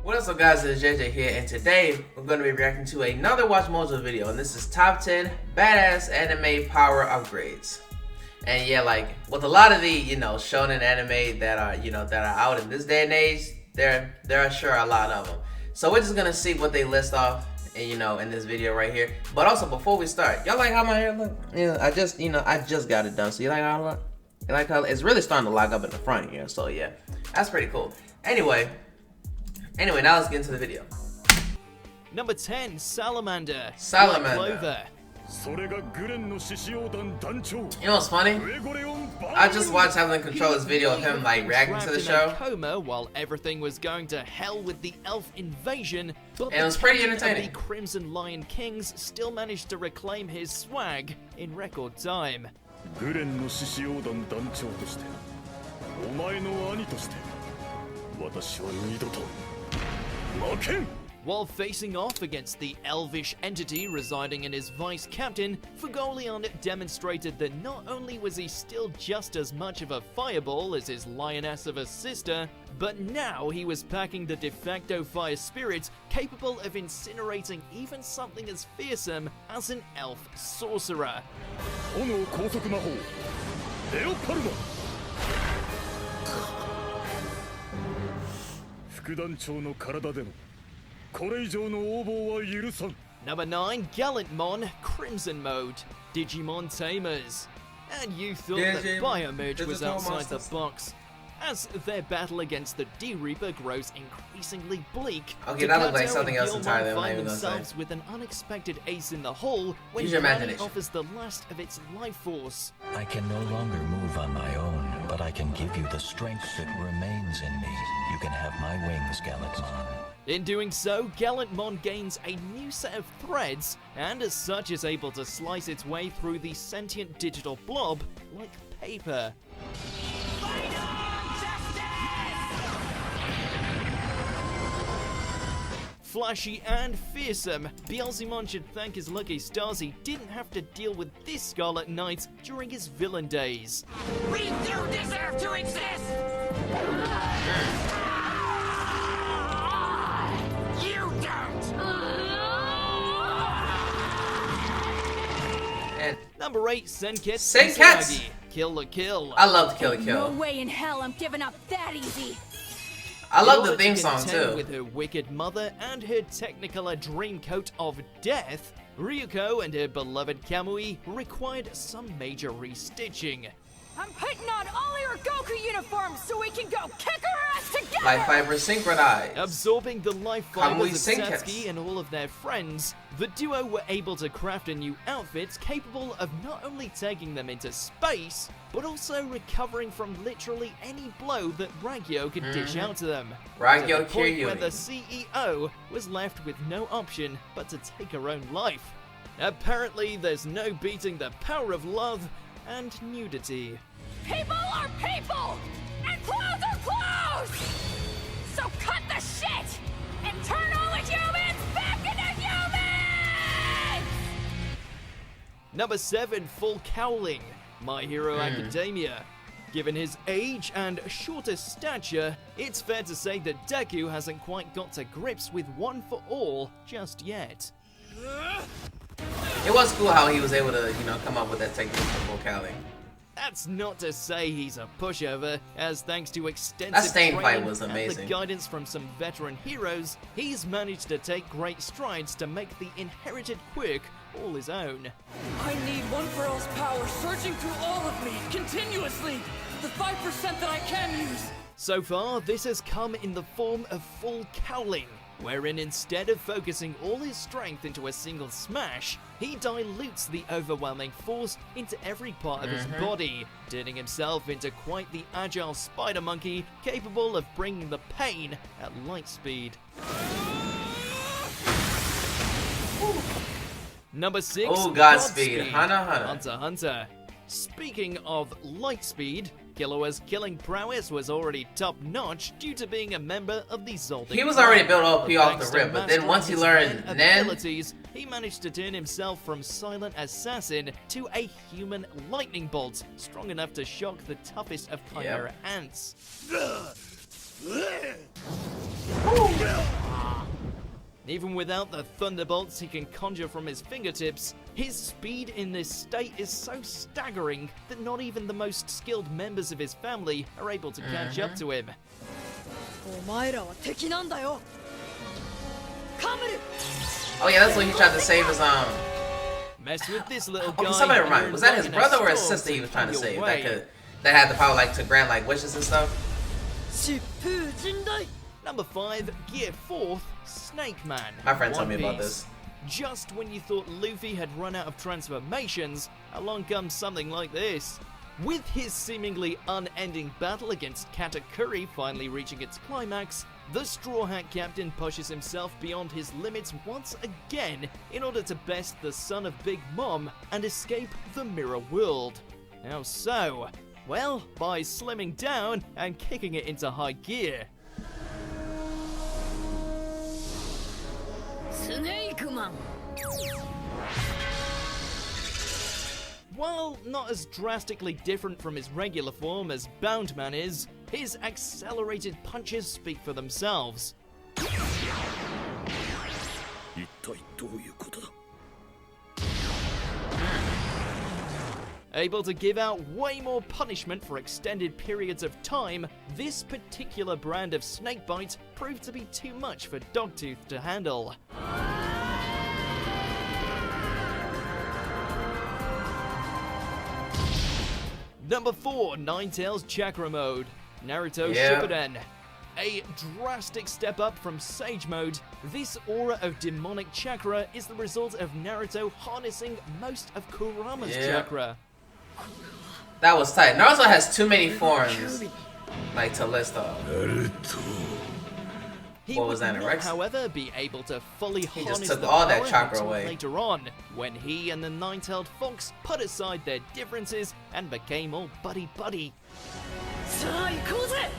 What is up, guys? It's JJ here, and today we're going to be reacting to another Watchmojo video, and this is top 10 badass anime power upgrades. And yeah, like with a lot of the shonen anime that are that are out in this day and age, there are sure a lot of them. So we're just gonna see what they list off, and in this video right here. But also before we start, y'all like how my hair look? Yeah, I just got it done. So you like how it look? You like how it's really starting to lock up in the front here? So yeah, that's pretty cool. Anyway, now let's get into the video. Number 10, Salamander. Salamander. You know what's funny? I just watched Having Controller's video of him like reacting to the show. Coma while everything was going to hell with the elf invasion, but and it was pretty entertaining. The Crimson Lion Kings still managed to reclaim his swag in record time. While facing off against the elvish entity residing in his vice captain, Fugolion demonstrated that not only was he still just as much of a fireball as his lioness of a sister, but now he was packing the de facto fire spirit capable of incinerating even something as fearsome as an elf sorcerer. Number 9, Gallantmon, Crimson Mode, Digimon Tamers. And you thought that Biomerge was outside the box. As their battle against the D-Reaper grows increasingly bleak, okay, that looks like something else entirely. Find themselves with an unexpected ace in the hole when Cowling offers the last of its life force. I can no longer move on my own, but I can give you the strength that remains in me. You can have my wings, Gallantmon. In doing so, Gallantmon gains a new set of threads, and as such is able to slice its way through the sentient digital blob like paper. Flashy and fearsome, Beelzemon should thank his lucky stars he didn't have to deal with this Scarlet Knight during his villain days. We do deserve to exist! You don't! And number 8, Senketsu Senketsu! Kill the Kill. I love to Kill the Kill. No way in hell I'm giving up that easy. I love the theme song too. With her wicked mother and her Technicolor dreamcoat of death, Ryuko and her beloved Kamui required some major restitching. I'm putting on all your Goku uniforms so we can go kick our ass together! Life fibers synchronized. Absorbing the life fibers of Senketsu Satsuki and all of their friends, the duo were able to craft a new outfit capable of not only taking them into space, but also recovering from literally any blow that Ragyo could dish out to them. Ragyo to the point Kiryu. where the CEO was left with no option but to take her own life. Apparently, there's no beating the power of love and nudity. People are people! And clothes are clothes! So cut the shit! And turn all the humans back into humans! Number 7, Full Cowling, My Hero Academia. Given his age and shorter stature, it's fair to say that Deku hasn't quite got to grips with One for All just yet. It was cool how he was able to, come up with that technique for Full Cowling. That's not to say he's a pushover, as thanks to extensive training fight was amazing. And the guidance from some veteran heroes, he's managed to take great strides to make the inherited quirk all his own. I need One for All's power surging through all of me, continuously! The 5% that I can use! So far, this has come in the form of Full Cowling, wherein instead of focusing all his strength into a single smash, he dilutes the overwhelming force into every part of his body, turning himself into quite the agile spider monkey capable of bringing the pain at light speed. Number 6, Oh, Godspeed. Hunter. Hunter. Speaking of Lightspeed, Killor's killing prowess was already top-notch due to being a member of the Zoldyck. He was already built OP off the rip, but then once he learned Nen, he managed to turn himself from silent assassin to a human lightning bolt, strong enough to shock the toughest of Chimera ants. Even without the thunderbolts he can conjure from his fingertips, his speed in this state is so staggering that not even the most skilled members of his family are able to catch up to him. お前らは敵なんだよ。カムル。 Oh yeah, that's when he tried to save his Mess with this little guy. Okay, somebody remind me. Was that his brother or his sister he was trying to save? That had the power like to grant like wishes and stuff? 疾風陣大。 Number 5, Gear 4th, Snake Man. My friend told One me about Piece. this. Just when you thought Luffy had run out of transformations, along comes something like this. With his seemingly unending battle against Katakuri finally reaching its climax, the Straw Hat Captain pushes himself beyond his limits once again in order to best the son of Big Mom and escape the Mirror World. How so? Well, by slimming down and kicking it into high gear. スネークマン。 While not as drastically different from his regular form as Boundman is, his accelerated punches speak for themselves. Able to give out way more punishment for extended periods of time, this particular brand of snakebite proved to be too much for Dogtooth to handle. Number 4, Ninetales Chakra Mode, Naruto Shippuden. A drastic step up from Sage Mode, this aura of demonic chakra is the result of Naruto harnessing most of Kurama's chakra. That was tight. Naruto has too many forms, like, to list off. He What was would that, not, Rex? however, be able to fully He harness just took the all that power chakra until away. later on, when he and the Nine-Tailed Fox put aside their differences and became all buddy-buddy. さあ行こうぜ。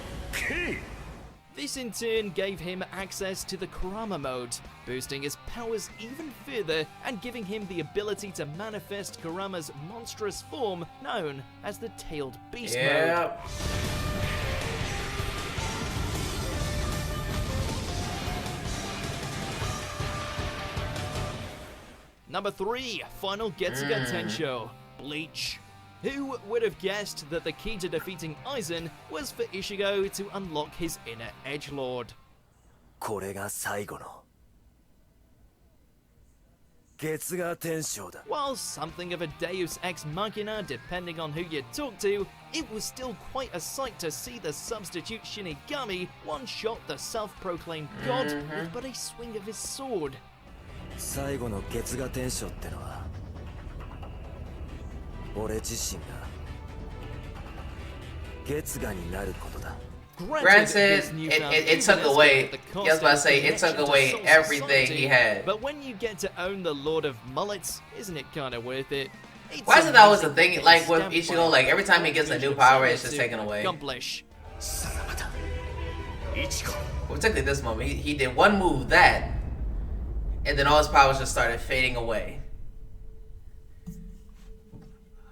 This in turn gave him access to the Kurama mode, boosting his powers even further and giving him the ability to manifest Kurama's monstrous form known as the Tailed Beast mode. Number 3, Final Getsuga Tensho, Bleach. Who would have guessed that the key to defeating Aizen was for Ichigo to unlock his inner edgelord? これが最後の月が天章だ。 While something of a deus ex machina depending on who you talk to, it was still quite a sight to see the substitute Shinigami one-shot the self-proclaimed god with but a swing of his sword. 最後の月が天章ってのは俺自身が月がになることだ。 Granted, it took away, I was about to say, it took away everything he had. But when you get to own the Lord of Mullets, isn't it kind of worth it? Why isn't that always the thing, like with Ichigo, like every time he gets a new power, it's just taken away? Accomplish. Particularly this moment, he did one move, that, and then all his powers just started fading away.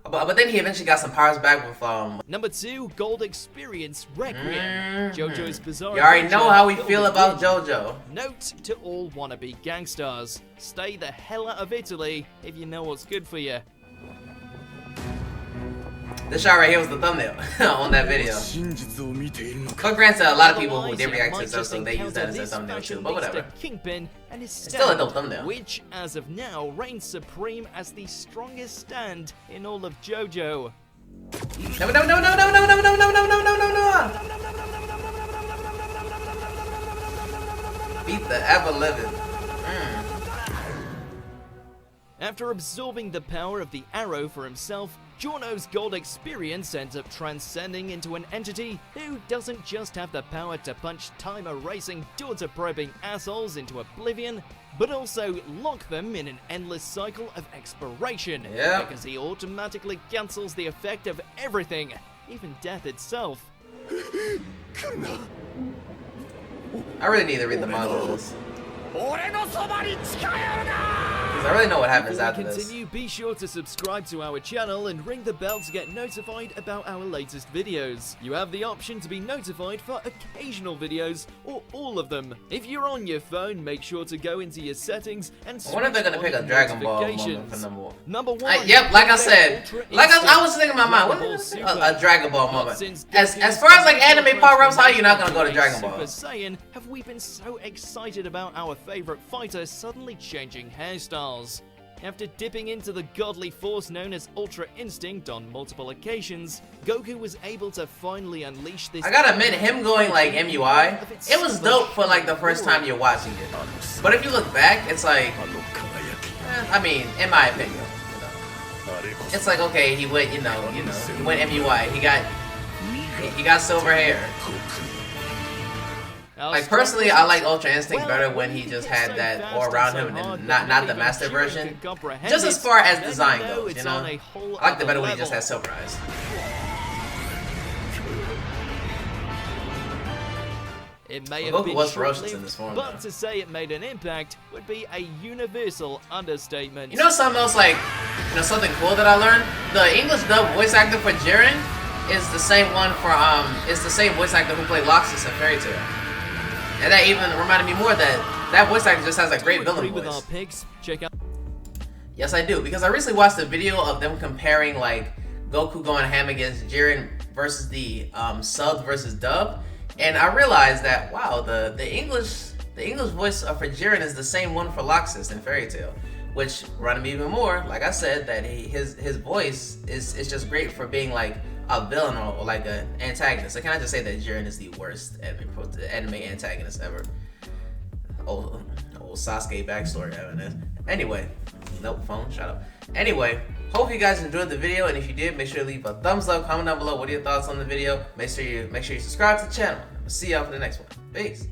But then he eventually got some powers back with Number 2, Gold Experience Requiem. JoJo's Bizarre You already know Adventure, how we Gold feel about Adventure. JoJo. Note to all wannabe gangsters: stay the hell out of Italy if you know what's good for you. This shot right here was the thumbnail on that video. 真実を見ているのか。 But granted, a lot of people who Otherwise, did you react to might this just episode, they use that as their encounter thumbnail this too, but whatever. fashionista Kingpin and his Still a stand, dope thumbnail. which, as of now, reigns supreme as the strongest stand in all of JoJo. No, no, no, no, no, no, no, no, no, no, no, no, no, no. Beat the ever-living. After absorbing the power of the arrow for himself, Giorno's gold experience ends up transcending into an entity who doesn't just have the power to punch time-erasing, daughter-probing assholes into oblivion, but also lock them in an endless cycle of expiration, because he automatically cancels the effect of everything, even death itself. I really need to read the manga of this. 俺のそばに近寄るな Because I really know what happens Before after we this. continue, be sure to subscribe to our channel and ring the bell to get notified about our latest videos. You have the option to be notified for occasional videos or all of them. If you're on your phone, make sure to go into your settings and switch I wonder if they're gonna pick a on Dragon Ball moment notifications. for number 1. Number 1. Yep, like I said, like I was thinking in my mind, what Dragon is Ball a Dragon Ball moment? Since As far as like anime power-ups, how you not gonna go to Dragon Super Ball? Saiyan, have we been so excited about our favorite fighter suddenly changing hairstyles? After dipping into the godly force known as Ultra Instinct on multiple occasions, Goku was able to finally unleash this. I gotta admit, him going like MUI, it was dope for like the first time you're watching it. But if you look back, it's like, I mean, in my opinion, it's like, okay, he went, he went MUI. He got silver hair. Like personally, I like Ultra Instinct better when he just had that all around him and not the master version. Just as far as design goes, you know. I like the better when he just has silver eyes. It may Well, have Goku been was ferocious in short-lived, this form, but though. to say it made an impact would be a universal understatement. You know something else, like, something cool that I learned? The English dub voice actor for Jiren is the same one for, it's the same voice actor who played Loxus in Fairy Tail. And that even reminded me more that voice actor just has a great villain with our voice. picks, check out. Yes, I do, because I recently watched a video of them comparing, like, Goku going ham against Jiren versus the subbed versus dub, and I realized that, wow, the English voice for Jiren is the same one for Loxus in Fairy Tail, which reminded me even more, like I said, that his voice is just great for being like a villain or like an antagonist. I can't just say that Jiren is the worst anime antagonist ever. Old Sasuke backstory having it. Anyway, nope, phone, shut up. Anyway, hope you guys enjoyed the video, and if you did, make sure to leave a thumbs up, comment down below what are your thoughts on the video. Make sure you subscribe to the channel. I'll see y'all for the next one. Peace.